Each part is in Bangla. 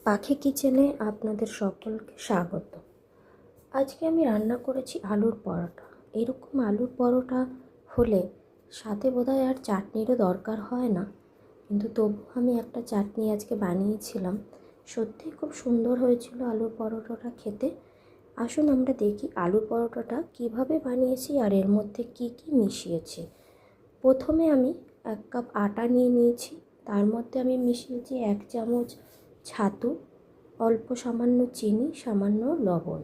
পাখি কিচেনে আপনাদের সকলকে স্বাগত। আজকে আমি রান্না করেছি আলুর পরোটা। এরকম আলুর পরোটা হলে সাথে বোধহয় আর চাটনিরও দরকার হয় না, কিন্তু তবু আমি একটা চাটনি আজকে বানিয়েছিলাম। সত্যিই খুব সুন্দর হয়েছিল আলুর পরোটাটা খেতে। আসুন আমরা দেখি আলুর পরোটাটা কিভাবে বানিয়েছি আর এর মধ্যে কি কি মিশিয়েছি। প্রথমে আমি 1 কাপ আটা নিয়ে নিয়েছি। তার মধ্যে আমি মিশিয়েছি 1 চামচ ছাতু, অল্প সামান্য চিনি, সামান্য লবণ।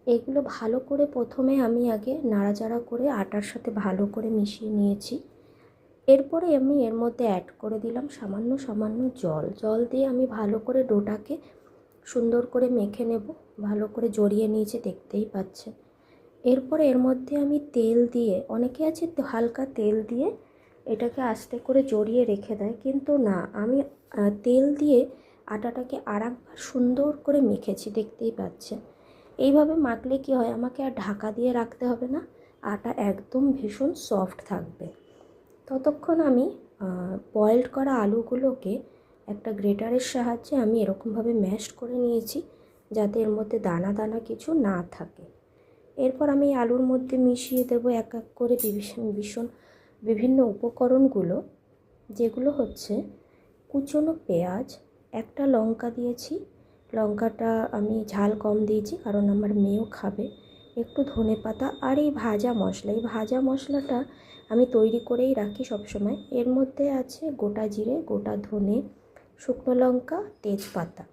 এগুলো ভালো করে প্রথমে আমি আগে নাড়াচাড়া করে আটার সাথে ভালো করে মিশিয়ে নিয়েছি। এরপরে আমি এর মধ্যে অ্যাড করে দিলাম সামান্য সামান্য জল দিয়ে আমি ভালো করে ডোটাকে সুন্দর করে মেখে নেব। ভালো করে জড়িয়ে নিয়েছি, দেখতেই পাচ্ছেন। এরপরে এর মধ্যে আমি তেল দিয়ে, অনেকে আছে হালকা তেল দিয়ে এটাকে আস্তে করে জড়িয়ে রেখে দেয়, কিন্তু না, আমি তেল দিয়ে আটাটাকে আরেকবার সুন্দর করে মেখেছি, দেখতেই পাচ্ছেন। এইভাবে মাখলে কি হয়, আমাকে আর ঢাকা দিয়ে রাখতে হবে না, আটা একদম ভীষণ সফট থাকবে। ততক্ষণ আমি বয়েলড করা আলুগুলোকে একটা গ্রেটারের সাহায্যে আমি এরকমভাবে ম্যাশ করে নিয়েছি, যাতে এর মধ্যে দানা দানা কিছু না থাকে। এরপর আমি আলুর মধ্যে মিশিয়ে দেব এক এক করে বিভিন্ন উপকরণগুলো, যেগুলো হচ্ছে কুচনো পেঁয়াজ, একটা লঙ্কা দিয়েছি, লঙ্কাটা আমি ঝাল কম দিয়েছি কারণ আমার মেয়েও খাবে, একটু ধনেপাতা আর এই ভাজা মশলাটা আমি তৈরি করেই রাখি সবসময়। এর মধ্যে আছে গোটা জিরে, গোটা ধনে, শুকনো লঙ্কা, তেজপাতা।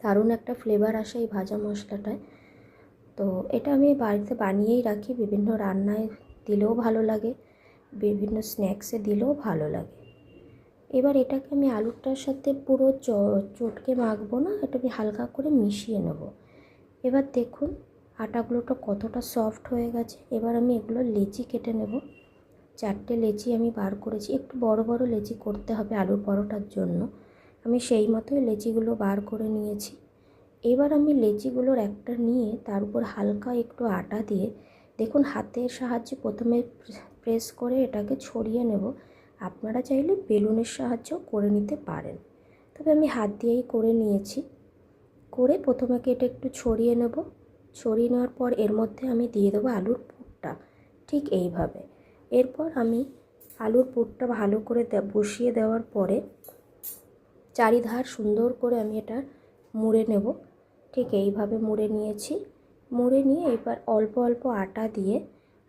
দারুণ একটা ফ্লেভার আসে এই ভাজা মশলাটায়। তো এটা আমি বাড়িতে বানিয়েই রাখি, বিভিন্ন রান্নায় দিলেও ভালো লাগে, বিভিন্ন স্ন্যাক্সে দিলেও ভালো লাগে। এবার এটাকে আমি আলুটার সাথে পুরো চটকে মাখবো না, এটা আমি হালকা করে মিশিয়ে নেব। এবার দেখুন আটাগুলোটা কতটা সফট হয়ে গেছে। এবার আমি এগুলো লেচি কেটে নেব। 4টে লেচি আমি বার করেছি, একটু বড় বড় লেচি করতে হবে আলুর পরোটার জন্য। আমি সেই মতোই লেচিগুলো বার করে নিয়েছি। এবার আমি লেচিগুলোর একটা নিয়ে তার উপর হালকা একটু আটা দিয়ে, দেখুন হাতের সাহায্যে প্রথমে প্রেস করে এটাকে ছড়িয়ে নেব। আপনারা চাইলে বেলুনের সাহায্যেও করে নিতে পারেন, তবে আমি হাত দিয়েই করে নিয়েছি। করে প্রথমে এটা একটু ছড়িয়ে নেব। ছড়িয়ে নেওয়ার পর এর মধ্যে আমি দিয়ে দেবো আলুর পুরটা, ঠিক এইভাবে। এরপর আমি আলুর পুরটা ভালো করে বসিয়ে দেওয়ার পরে চারিধার সুন্দর করে আমি এটা মুড়ে নেব। ঠিক এইভাবে মুড়ে নিয়েছি। মুড়ে নিয়ে এবার অল্প অল্প আটা দিয়ে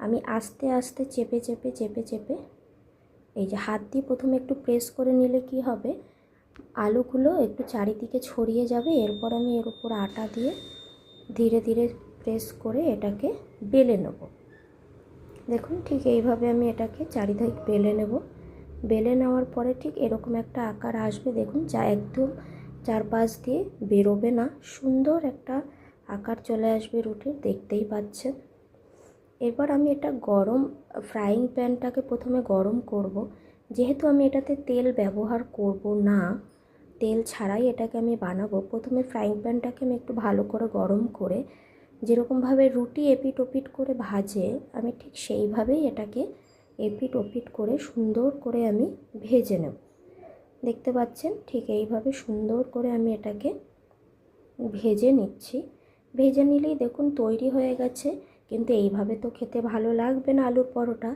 আমি আস্তে আস্তে চেপে এই যে হাত দিয়ে প্রথমে একটু প্রেস করে নিলে কি হবে, আলুগুলো একটু চারিদিকে ছড়িয়ে যাবে। এরপর আমি এর উপর আটা দিয়ে ধীরে ধীরে প্রেস করে এটাকে বেলে নেব। দেখুন ঠিক এইভাবে আমি এটাকে চারিদিকে বেলে নেব। বেলে নেওয়ার পরে ঠিক এরকম একটা আকার আসবে, দেখুন, যা একদম চারপাশ দিয়ে বেরোবে না, সুন্দর একটা আকার চলে আসবে রুটির, দেখতেই পাচ্ছেন। এবার আমি এটা ফ্রাইং প্যানটাকে প্রথমে গরম করব। যেহেতু আমি এটাতে তেল ব্যবহার করব না, তেল ছাড়াই এটাকে আমি বানাবো, প্রথমে ফ্রাইং প্যানটাকে আমি একটু ভালো করে গরম করে, যেরকমভাবে রুটি এপিট ওপিট করে ভাজে, আমি ঠিক সেইভাবেই এটাকে এপিট ওপিট করে সুন্দর করে আমি ভেজে নেব। দেখতে পাচ্ছেন ঠিক এইভাবে সুন্দর করে আমি এটাকে ভেজে নিচ্ছি। ভেজে নিলেই দেখুন তৈরি হয়ে গেছে। কিন্তু এইভাবে তো খেতে ভালো লাগবে না আলুর পরোটা,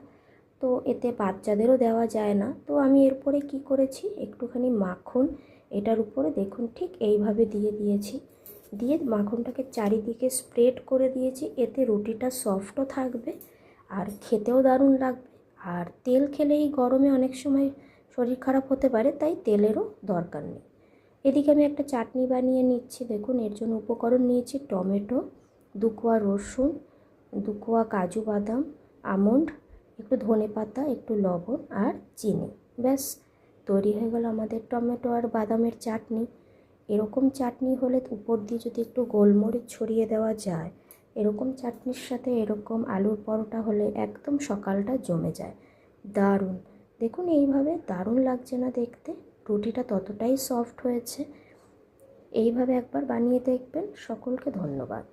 তো এতে বাচ্চাদেরও দেওয়া যায় না। তো আমি এরপরে কি করেছি, একটুখানি মাখন এটার উপরে দেখুন ঠিক এইভাবে দিয়ে দিয়েছি। দিয়ে মাখনটাকে চারিদিকে স্প্রেড করে দিয়েছি। এতে রুটিটা সফটও থাকবে আর খেতেও দারুণ লাগবে। আর তেল খেলে এই গরমে অনেক সময় শরীর খারাপ হতে পারে, তাই তেলেরও দরকার নেই। এদিকে আমি একটা চাটনি বানিয়ে নিচ্ছি। দেখুন এর জন্য উপকরণ নিয়েছি টমেটো, 2 কোয়া রসুন, 2 কোয়া কাজু বাদাম, আমন্ড, একটু ধনেপাতা, একটু লবণ আর চিনি। ব্যাস তৈরি হয়ে গেল আমাদের টমেটো আর বাদামের চাটনি। এরকম চাটনি হলে উপর দিয়ে যদি একটু গোলমরিচ ছড়িয়ে দেওয়া যায়, এরকম চাটনির সাথে এরকম আলুর পরোটা হলে একদম সকালটা জমে যায়। দারুণ, দেখুন এইভাবে দারুণ লাগছে না দেখতে, রুটিটা ততটাই সফট হয়েছে। এইভাবে একবার বানিয়ে দেখবেন। সকলকে ধন্যবাদ।